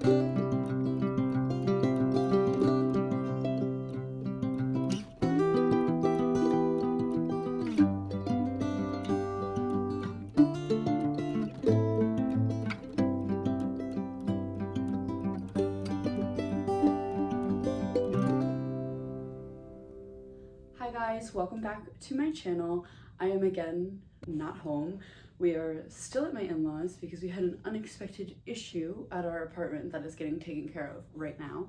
Hi guys, welcome back to my channel. I am again not home. We are still at my in-laws because we had an unexpected issue at our apartment that is getting taken care of right now.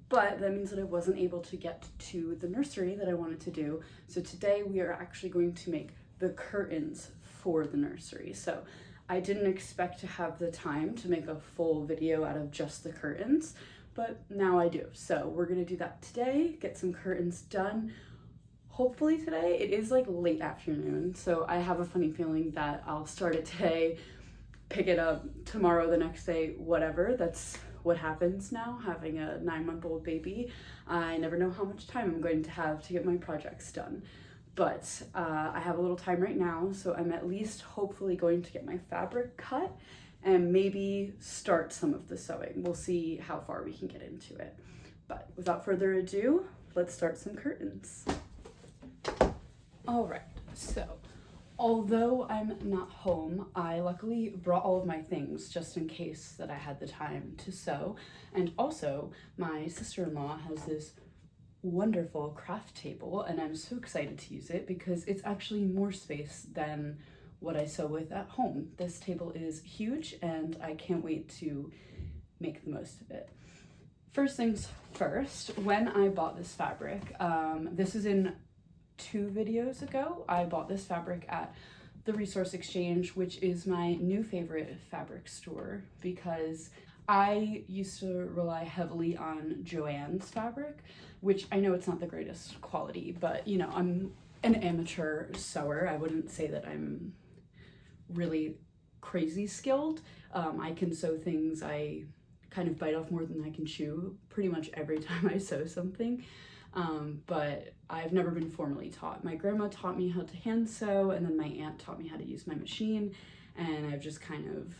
But that means that I wasn't able to get to the nursery that I wanted to do. So today we are actually going to make the curtains for the nursery. So I didn't expect to have the time to make a full video out of just the curtains, but now I do. So we're gonna do that today, get some curtains done. Hopefully today. It is like late afternoon, so I have a funny feeling that I'll start it today, pick it up tomorrow, the next day, whatever. That's what happens now, having a 9-month-old baby. I never know how much time I'm going to have to get my projects done. But I have a little time right now, so I'm at least hopefully going to get my fabric cut and maybe start some of the sewing. We'll see how far we can get into it. But without further ado, let's start some curtains. All right, so although I'm not home, I luckily brought all of my things just in case that I had the time to sew. And also, my sister-in-law has this wonderful craft table, and I'm so excited to use it because it's actually more space than what I sew with at home. This table is huge, and I can't wait to make the most of it. First things first, when I bought this fabric, this is in 2 videos ago, I bought this fabric at the Resource Exchange, which is my new favorite fabric store because I used to rely heavily on Joann's fabric, which I know it's not the greatest quality, but you know, I'm an amateur sewer. I wouldn't say that I'm really crazy skilled. I can sew things, I kind of bite off more than I can chew pretty much every time I sew something. But I've never been formally taught. My grandma taught me how to hand sew, and then my aunt taught me how to use my machine, and I've just kind of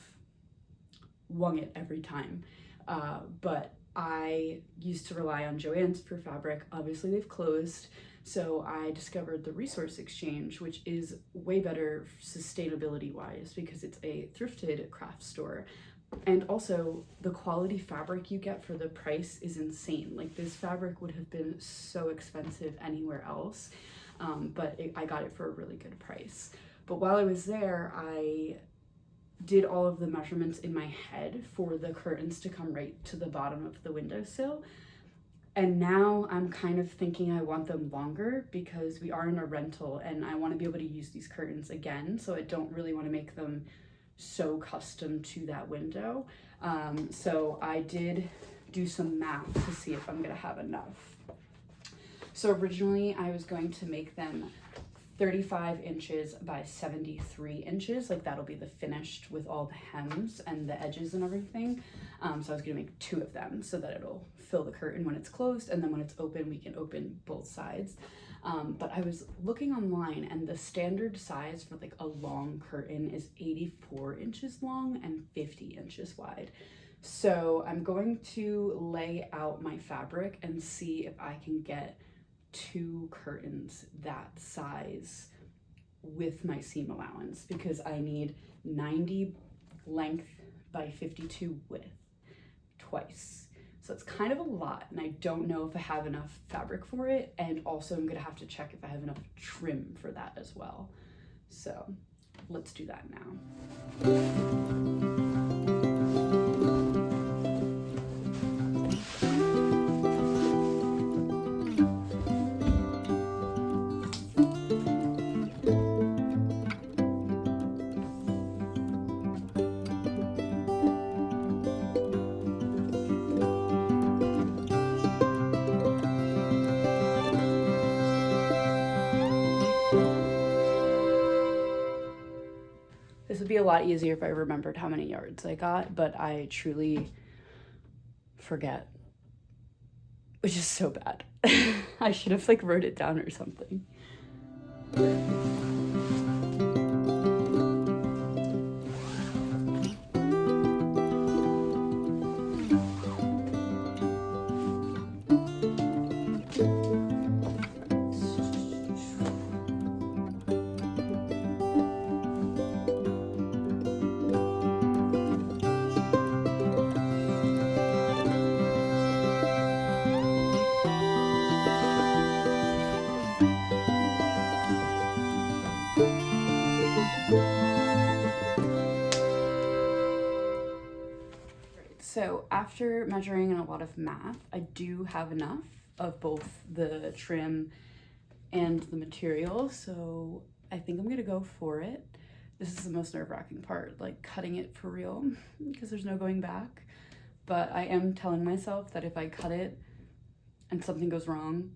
wung it every time. But I used to rely on Joann's for fabric. Obviously they've closed, so I discovered the Resource Exchange, which is way better sustainability wise because it's a thrifted craft store. And also the quality fabric you get for the price is insane. Like, this fabric would have been so expensive anywhere else, but I got it for a really good price. But while I was there, I did all of the measurements in my head for the curtains to come right to the bottom of the windowsill. And now I'm kind of thinking I want them longer because we are in a rental and I want to be able to use these curtains again. So I don't really want to make them so custom to that window. So I did do some math to see if I'm gonna have enough. So originally I was going to make them 35 inches by 73 inches, like that'll be the finished with all the hems and the edges and everything. So I was gonna make 2 of them so that it'll fill the curtain when it's closed, and then when it's open we can open both sides. But I was looking online and the standard size for like a long curtain is 84 inches long and 50 inches wide. So I'm going to lay out my fabric and see if I can get 2 curtains that size with my seam allowance, because I need 90 length by 52 width twice. So it's kind of a lot, and I don't know if I have enough fabric for it, and also I'm gonna have to check if I have enough trim for that as well. So let's do that now. This would be a lot easier if I remembered how many yards I got, but I truly forget, which is so bad. I should have like wrote it down or something. So after measuring and a lot of math, I do have enough of both the trim and the material, so I think I'm gonna go for it. This is the most nerve-wracking part, like cutting it for real, because there's no going back. But I am telling myself that if I cut it and something goes wrong,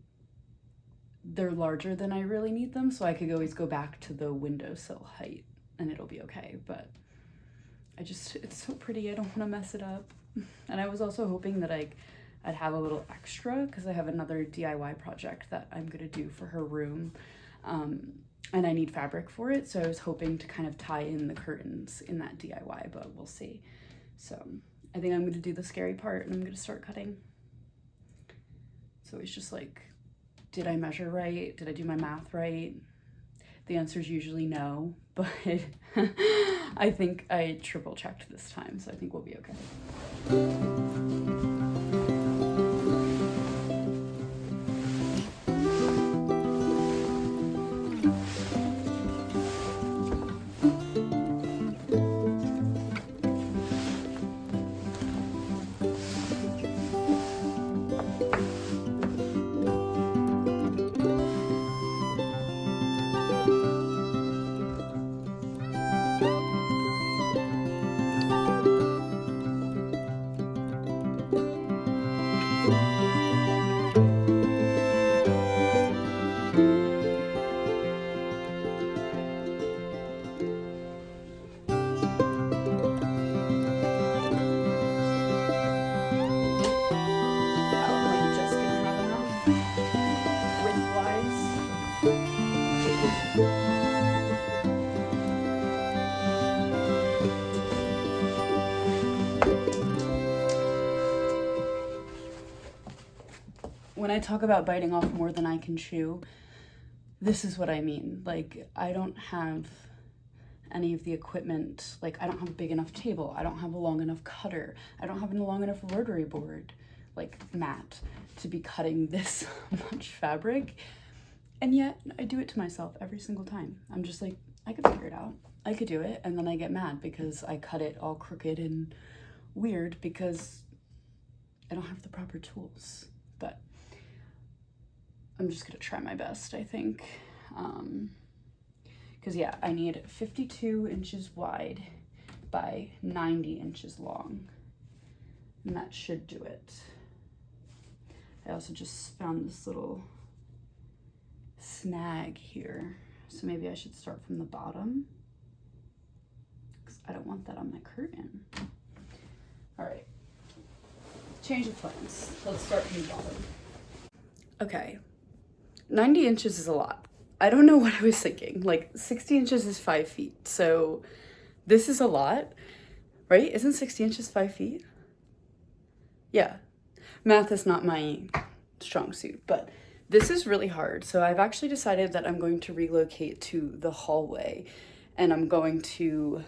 they're larger than I really need them, so I could always go back to the windowsill height and it'll be okay. But it's so pretty, I don't want to mess it up. And I was also hoping that I'd have a little extra because I have another DIY project that I'm gonna do for her room, and I need fabric for it, so I was hoping to kind of tie in the curtains in that DIY, but we'll see. So I think I'm gonna do the scary part and I'm gonna start cutting. So it's just like, did I measure right? Did I do my math right? The answer is usually no, but I think I triple checked this time, so I think we'll be okay. When I talk about biting off more than I can chew, this is what I mean. Like, I don't have any of the equipment. Like, I don't have a big enough table. I don't have a long enough cutter. I don't have a long enough rotary board, like mat, to be cutting this much fabric. And yet I do it to myself every single time. I'm just like, I could figure it out. I could do it. And then I get mad because I cut it all crooked and weird because I don't have the proper tools. But I'm just gonna try my best, I think. Because yeah, I need 52 inches wide by 90 inches long. And that should do it. I also just found this little snag here. So maybe I should start from the bottom, because I don't want that on my curtain. All right, change of plans. Let's start from the bottom. Okay, 90 inches is a lot. I don't know what I was thinking. Like 60 inches is 5 feet. So this is a lot, right? Isn't 60 inches 5 feet? Yeah, math is not my strong suit, but this is really hard. So I've actually decided that I'm going to relocate to the hallway, and I'm going to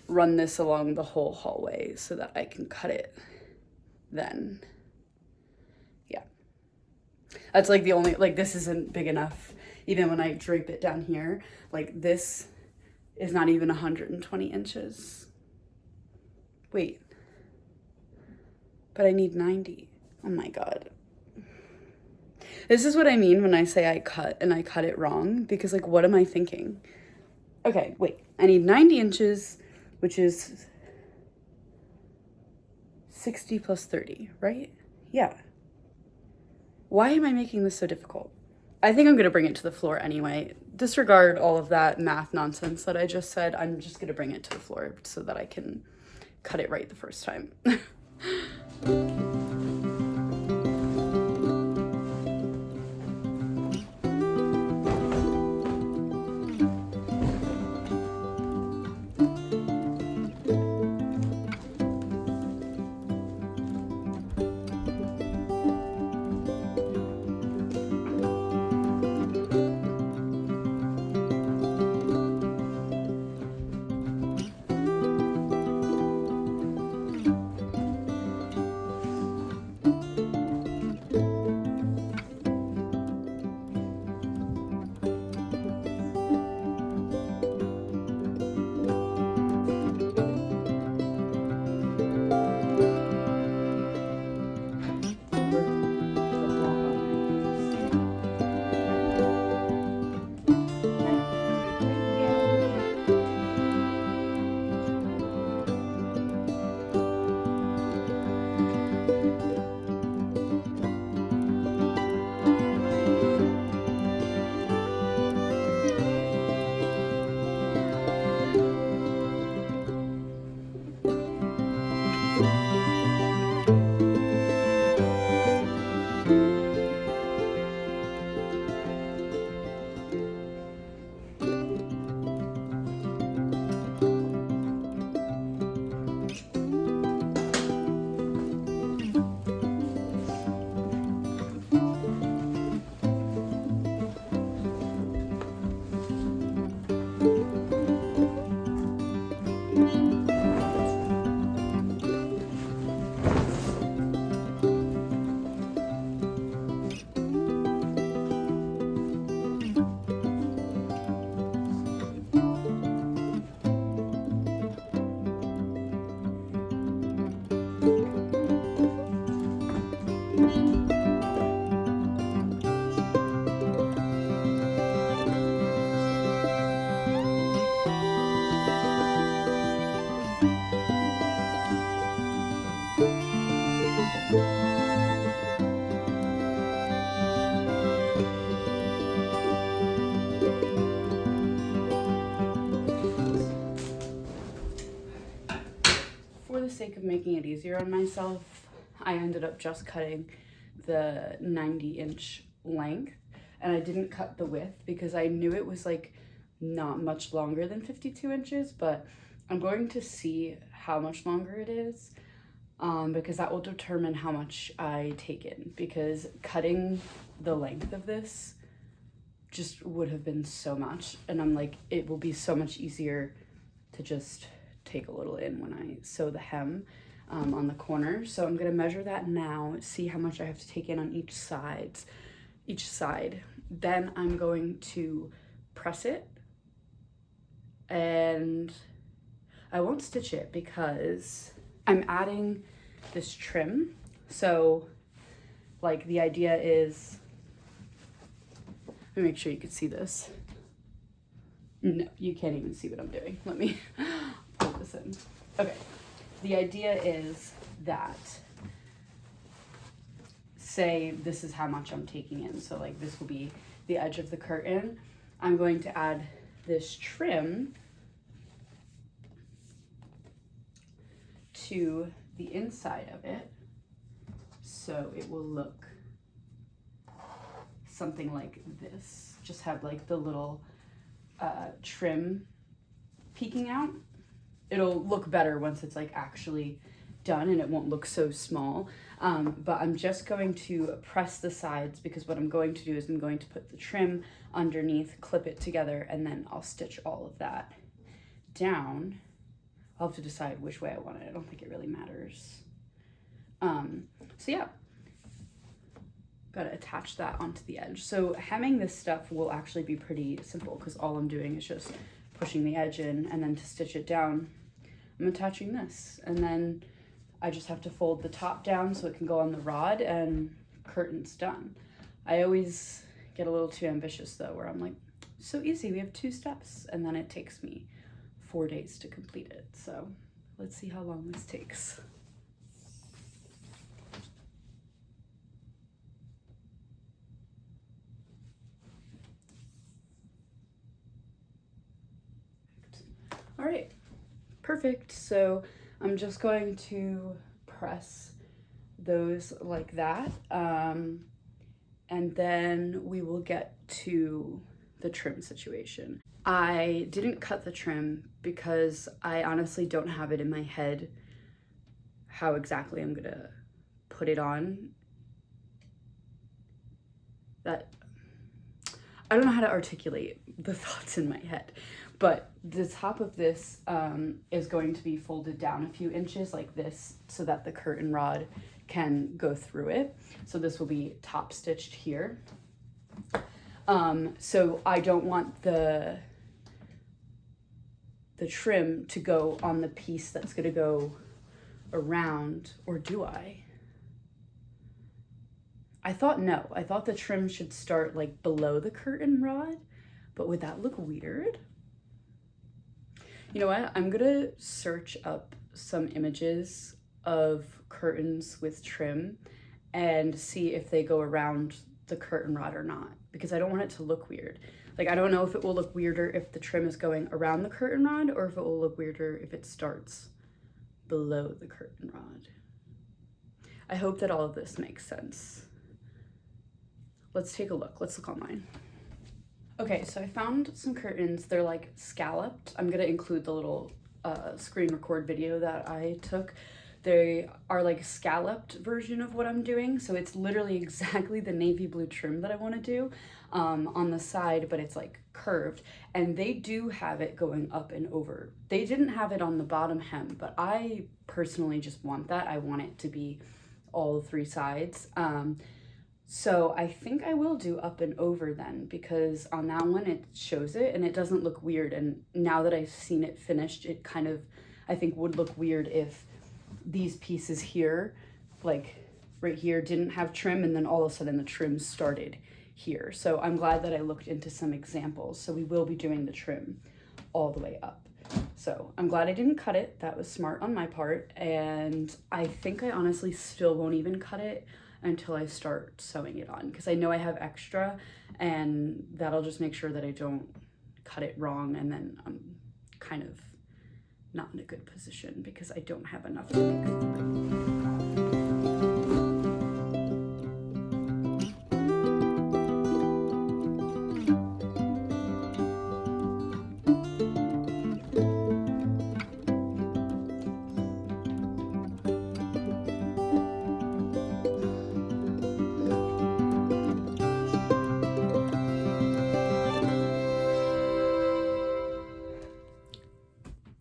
run this along the whole hallway so that I can cut it then. Yeah. That's like the only, like this isn't big enough. Even when I drape it down here, like this is not even 120 inches. Wait, but I need 90. Oh my God. This is what I mean when I say I cut and I cut it wrong, because like, what am I thinking? Okay, wait, I need 90 inches, which is 60 plus 30, right? Yeah. Why am I making this so difficult? I think I'm gonna bring it to the floor anyway. Disregard all of that math nonsense that I just said. I'm just gonna bring it to the floor so that I can cut it right the first time. making it easier on myself, I ended up just cutting the 90-inch length, and I didn't cut the width because I knew it was like not much longer than 52 inches, but I'm going to see how much longer it is, because that will determine how much I take in, because cutting the length of this just would have been so much, and I'm like, it will be so much easier to just take a little in when I sew the hem on the corner. So I'm gonna measure that now, see how much I have to take in on each side. Then I'm going to press it, and I won't stitch it because I'm adding this trim. So like the idea is, let me make sure you can see this. No, you can't even see what I'm doing. Let me pull this in. Okay, the idea is that, say this is how much I'm taking in. So like this will be the edge of the curtain. I'm going to add this trim to the inside of it, so it will look something like this. Just have like the little trim peeking out. It'll look better once it's like actually done, and it won't look so small. But I'm just going to press the sides, because what I'm going to do is I'm going to put the trim underneath, clip it together, and then I'll stitch all of that down. I'll have to decide which way I want it. I don't think it really matters. So yeah, gotta attach that onto the edge. So hemming this stuff will actually be pretty simple, because all I'm doing is just pushing the edge in, and then to stitch it down, I'm attaching this, and then I just have to fold the top down so it can go on the rod, and curtain's done. I always get a little too ambitious though, where I'm like, so easy, we have 2 steps, and then it takes me 4 days to complete it. So let's see how long this takes. All right, perfect. So I'm just going to press those like that, and then we will get to the trim situation. I didn't cut the trim because I honestly don't have it in my head how exactly I'm gonna put it on. That I don't know how to articulate the thoughts in my head, but the top of this is going to be folded down a few inches like this, so that the curtain rod can go through it. So this will be top stitched here. So I don't want the trim to go on the piece that's gonna go around, or do I? I thought no, I thought the trim should start like below the curtain rod, but would that look weird? You know what, I'm gonna search up some images of curtains with trim and see if they go around the curtain rod or not, because I don't want it to look weird. Like, I don't know if it will look weirder if the trim is going around the curtain rod, or if it will look weirder if it starts below the curtain rod. I hope that all of this makes sense. Let's take a look. Let's look online. Okay, so I found some curtains. They're like scalloped. I'm gonna include the little screen record video that I took. They are like a scalloped version of what I'm doing. So it's literally exactly the navy blue trim that I wanna do on the side, but it's like curved. And they do have it going up and over. They didn't have it on the bottom hem, but I personally just want that. I want it to be all 3 sides. So I think I will do up and over then, because on that one it shows it and it doesn't look weird. And now that I've seen it finished, it kind of, I think, would look weird if these pieces here, like right here, didn't have trim, and then all of a sudden the trim started here. So I'm glad that I looked into some examples. So we will be doing the trim all the way up. So I'm glad I didn't cut it. That was smart on my part. And I think I honestly still won't even cut it until I start sewing it on, because I know I have extra, and that'll just make sure that I don't cut it wrong, and then I'm kind of not in a good position because I don't have enough to make 3.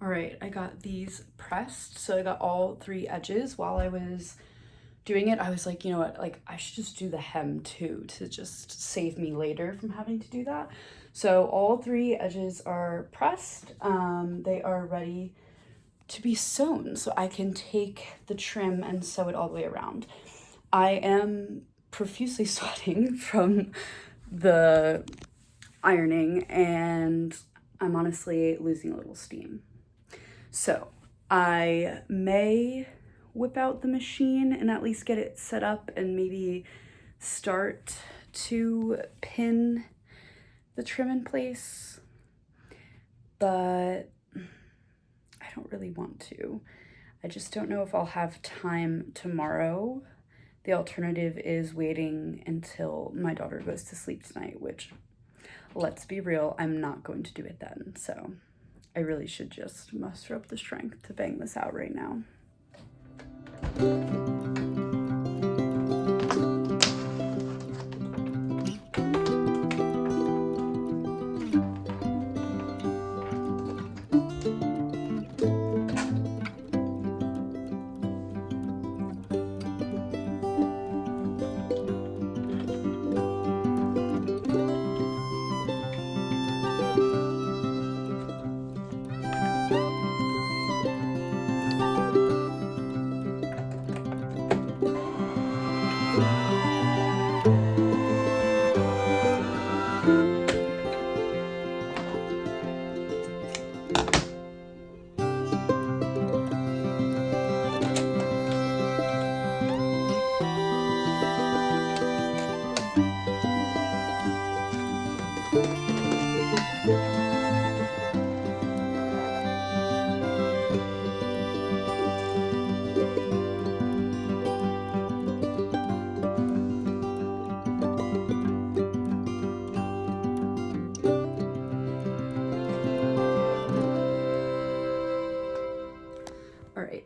Alright, I got these pressed, so I got all 3 edges. While I was doing it, I was like, you know what, like I should just do the hem too to just save me later from having to do that. So all 3 edges are pressed. They are ready to be sewn, so I can take the trim and sew it all the way around. I am profusely sweating from the ironing, and I'm honestly losing a little steam. So I may whip out the machine and at least get it set up and maybe start to pin the trim in place, but I don't really want to. I just don't know if I'll have time tomorrow. The alternative is waiting until my daughter goes to sleep tonight, which, let's be real, I'm not going to do it then. So I really should just muster up the strength to bang this out right now.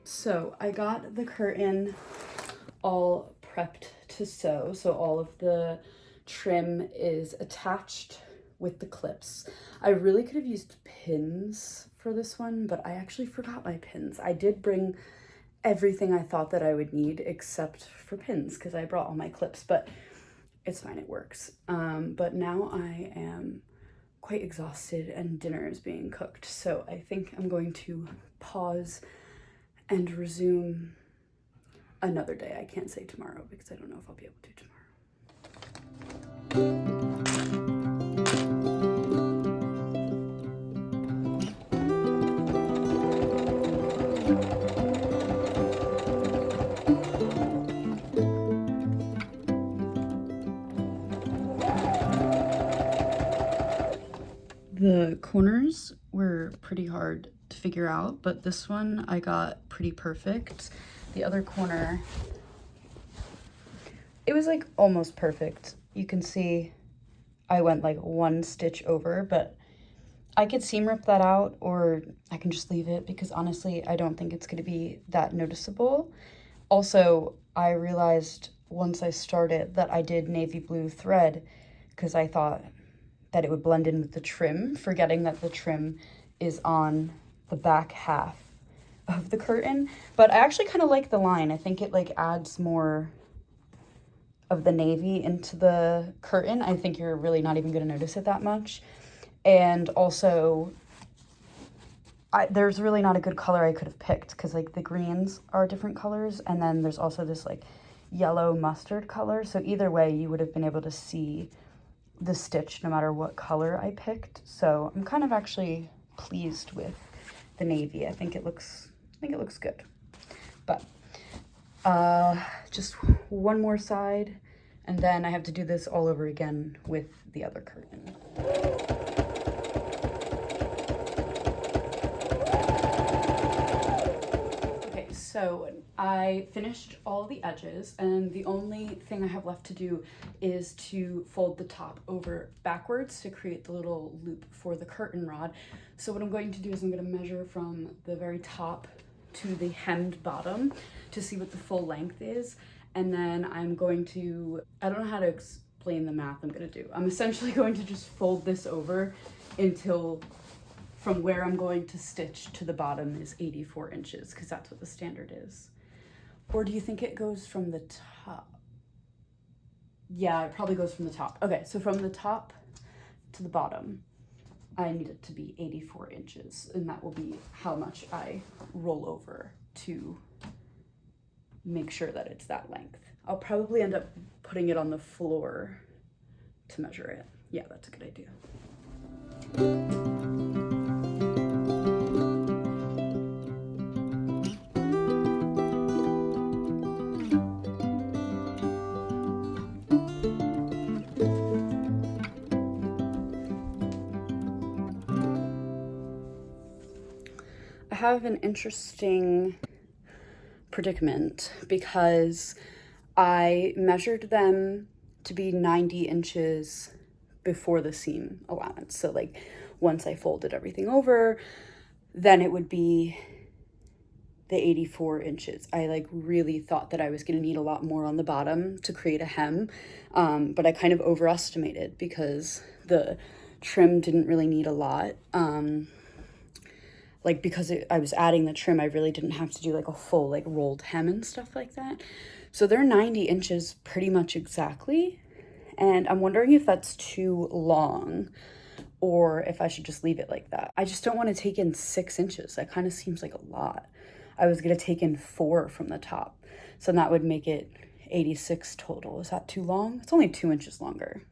So I got the curtain all prepped to sew. So all of the trim is attached with the clips. I really could have used pins for this one, but I actually forgot my pins. I did bring everything I thought that I would need except for pins because I brought all my clips, but it's fine, it works. But now I am quite exhausted and dinner is being cooked. So I think I'm going to pause and resume another day. I can't say tomorrow because I don't know if I'll be able to The corners were pretty hard to figure out, but this one I got pretty perfect. The other corner, it was like almost perfect. You can see I went like 1 stitch over, but I could seam rip that out or I can just leave it because honestly, I don't think it's going to be that noticeable. Also, I realized once I started that I did navy blue thread because I thought that it would blend in with the trim, forgetting that the trim is on the back half of the curtain. But I actually kind of like the line. I think it like adds more of the navy into the curtain. I think you're really not even going to notice it that much. And also, there's really not a good color I could have picked because like the greens are different colors, and then there's also this like yellow mustard color. So either way, you would have been able to see the stitch no matter what color I picked. So I'm kind of actually pleased with the navy. I think it looks good. But just one more side, and then I have to do this all over again with the other curtain. So I finished all the edges, and the only thing I have left to do is to fold the top over backwards to create the little loop for the curtain rod. So what I'm going to do is I'm going to measure from the very top to the hemmed bottom to see what the full length is. And then I'm going to, I don't know how to explain the math I'm going to do. I'm essentially going to just fold this over until from where I'm going to stitch to the bottom is 84 inches, because that's what the standard is. Or do you think it goes from the top? Yeah, it probably goes from the top. Okay, so from the top to the bottom, I need it to be 84 inches, and that will be how much I roll over to make sure that it's that length. I'll probably end up putting it on the floor to measure it. Yeah, that's a good idea. I have an interesting predicament because I measured them to be 90 inches before the seam allowance. So like once I folded everything over, then it would be the 84 inches. I like really thought that I was going to need a lot more on the bottom to create a hem, but I kind of overestimated because the trim didn't really need a lot. Like because I was adding the trim, I really didn't have to do like a full like rolled hem and stuff like that. So they're 90 inches pretty much exactly. And I'm wondering if that's too long or if I should just leave it like that. I just don't want to take in 6 inches. That kind of seems like a lot. I was going to take in 4 from the top. So that would make it 86 total. Is that too long? It's only 2 inches longer.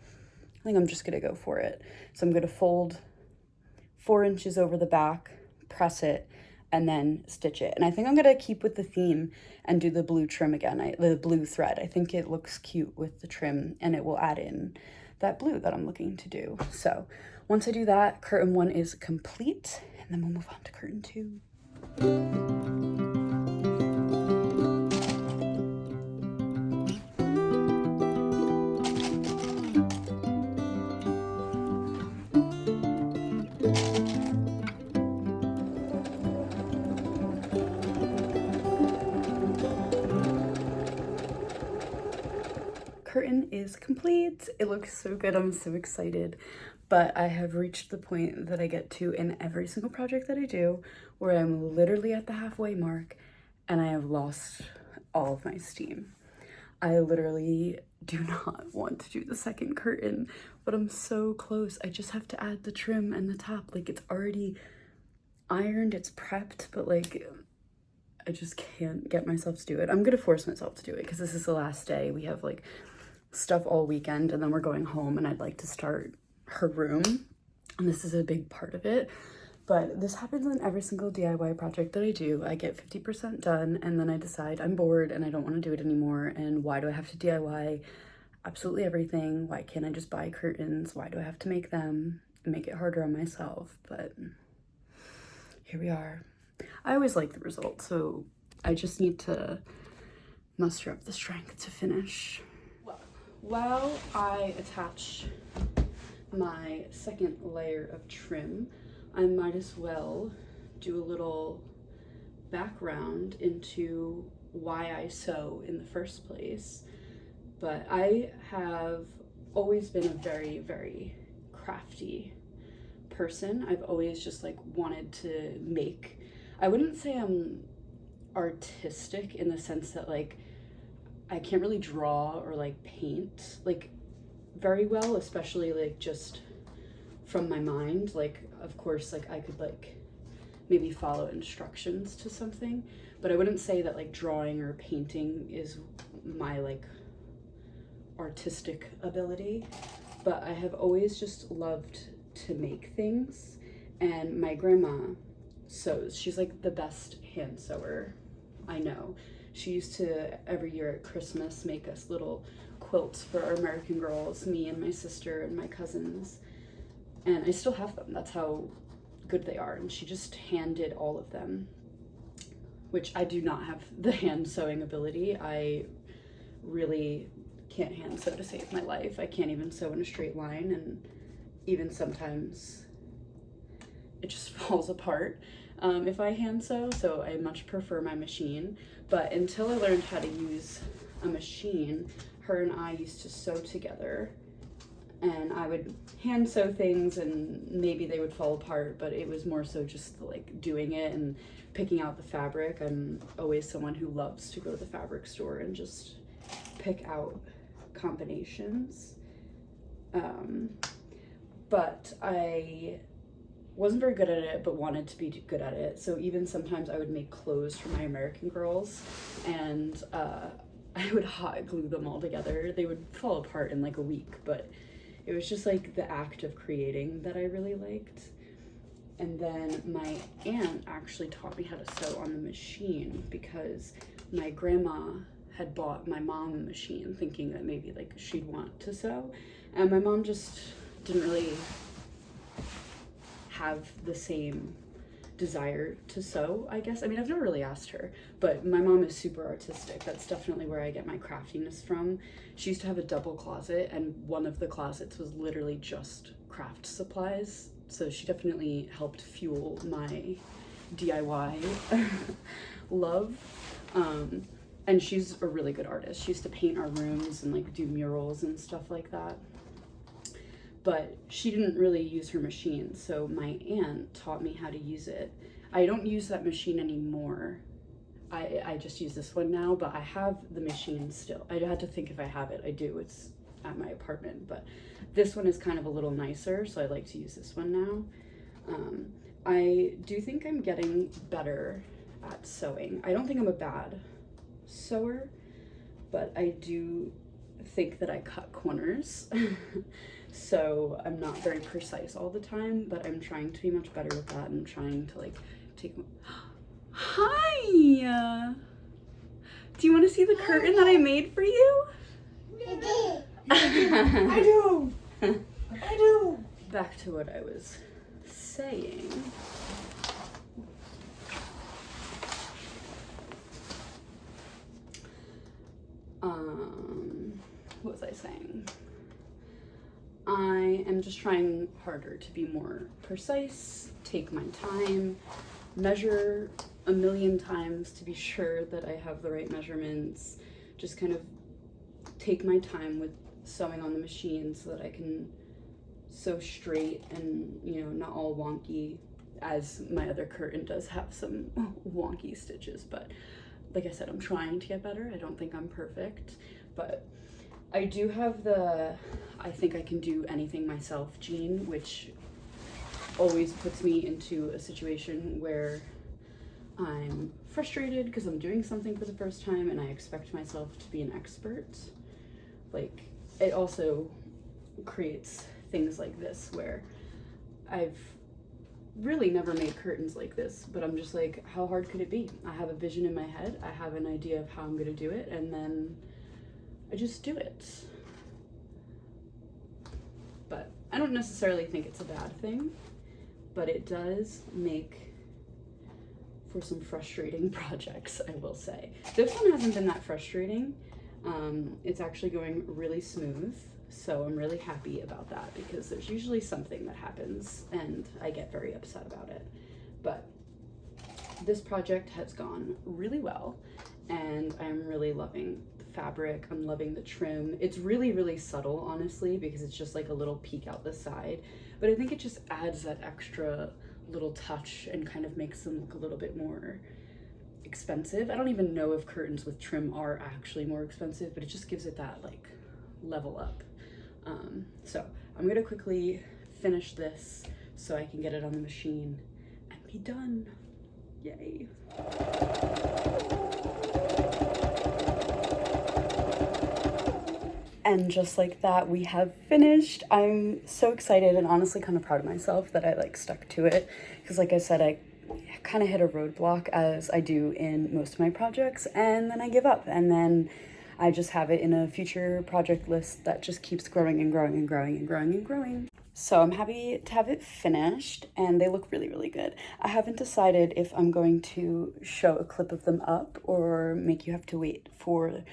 I think I'm just going to go for it. So I'm going to fold 4 inches over the back, press it, and then stitch it. And I think I'm gonna keep with the theme and do the blue trim again, the blue thread. I think it looks cute with the trim and it will add in that blue that I'm looking to do. So once I do that, curtain 1 is complete, and then we'll move on to curtain 2. Curtain is complete. It looks so good. I'm so excited. But I have reached the point that I get to in every single project that I do where I'm literally at the halfway mark and I have lost all of my steam. I literally do not want to do the second curtain, but I'm so close. I just have to add the trim and the top. Like, it's already ironed, it's prepped, but like I just can't get myself to do it. I'm gonna force myself to do it because this is the last day. We have like stuff all weekend and then we're going home, and I'd like to start her room, and this is a big part of it. But this happens in every single DIY project that I do. I get 50% done and then I decide I'm bored and I don't want to do it anymore, and why do I have to DIY absolutely everything? Why can't I just buy curtains? Why do I have to make them and make it harder on myself? But here we are. I always like the result, so I just need to muster up the strength to finish. Well, while I attach my second layer of trim, I might as well do a little background into why I sew in the first place. But I have always been a very, very crafty person. I've always just like wanted to make. I wouldn't say I'm artistic in the sense that like I can't really draw or like paint like very well, especially like just from my mind. Like, of course, like I could like maybe follow instructions to something, but I wouldn't say that like drawing or painting is my like artistic ability. But I have always just loved to make things, and my grandma sews. She's like the best hand sewer I know. She used to every year at Christmas make us little quilts for our American girls, me and my sister and my cousins, and I still have them. That's how good they are. And she just hand did all of them which I do not have the hand sewing ability. I really can't hand sew to save my life. I can't even sew in a straight line, and even sometimes it just falls apart if I hand sew, so I much prefer my machine. But until I learned how to use a machine, her and I used to sew together, and I would hand sew things and maybe they would fall apart, but it was more so just like doing it and picking out the fabric. I'm always someone who loves to go to the fabric store and just pick out combinations. But I wasn't very good at it, but wanted to be good at it. So even sometimes I would make clothes for my American girls, and I would hot glue them all together. They would fall apart in like a week, but it was just like the act of creating that I really liked. And then my aunt actually taught me how to sew on the machine because my grandma had bought my mom a machine thinking that maybe like she'd want to sew, and my mom just didn't really have the same desire to sew, I guess. I mean, I've never really asked her, but my mom is super artistic. That's definitely where I get my craftiness from. She used to have a double closet, and one of the closets was literally just craft supplies. So she definitely helped fuel my DIY love. And she's a really good artist. She used to paint our rooms and like do murals and stuff like that. But she didn't really use her machine, so my aunt taught me how to use it. I don't use that machine anymore. I just use this one now, but I have the machine still. I had to think if I have it. I do. It's at my apartment, but this one is kind of a little nicer, so I like to use this one now. I do think I'm getting better at sewing. I don't think I'm a bad sewer, but I do think that I cut corners. So I'm not very precise all the time, but I'm trying to be much better with that. I'm trying to like take Hi! Do you want to see the curtain that I made for you? I do. I do. Back to what I was saying. What was I saying? I am just trying harder to be more precise, take my time, measure a million times to be sure that I have the right measurements, just kind of take my time with sewing on the machine so that I can sew straight and, you know, not all wonky, as my other curtain does have some wonky stitches. But like I said, I'm trying to get better. I don't think I'm perfect, but I do have the I think I can do anything myself gene, which always puts me into a situation where I'm frustrated because I'm doing something for the first time and I expect myself to be an expert. Like, it also creates things like this where I've really never made curtains like this, but I'm just like, how hard could it be? I have a vision in my head, I have an idea of how I'm gonna do it, and then I just do it. But I don't necessarily think it's a bad thing, but it does make for some frustrating projects, I will say. This one hasn't been that frustrating. It's actually going really smooth, so I'm really happy about that because there's usually something that happens and I get very upset about it. But this project has gone really well and I'm really loving the fabric. I'm loving the trim. It's really, really subtle, honestly, because it's just like a little peek out the side, but I think it just adds that extra little touch and kind of makes them look a little bit more expensive. I don't even know if curtains with trim are actually more expensive, but it just gives it that like level up. So I'm gonna quickly finish this so I can get it on the machine and be done. Yay. And just like that, we have finished. I'm so excited and honestly kind of proud of myself that I like stuck to it, because like I said, I kind of hit a roadblock, as I do in most of my projects, and then I give up, and then I just have it in a future project list that just keeps growing and growing and growing and growing and growing. So I'm happy to have it finished, and they look really, really good. I haven't decided if I'm going to show a clip of them up or make you have to wait for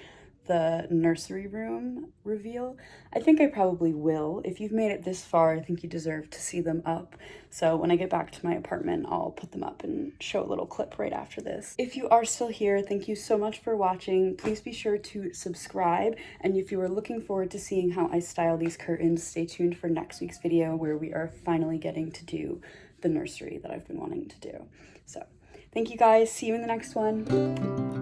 the nursery room reveal. I think I probably will. If you've made it this far, I think you deserve to see them up. So when I get back to my apartment, I'll put them up and show a little clip right after this. If you are still here, thank you so much for watching. Please be sure to subscribe. And if you are looking forward to seeing how I style these curtains, stay tuned for next week's video where we are finally getting to do the nursery that I've been wanting to do. So thank you guys. See you in the next one.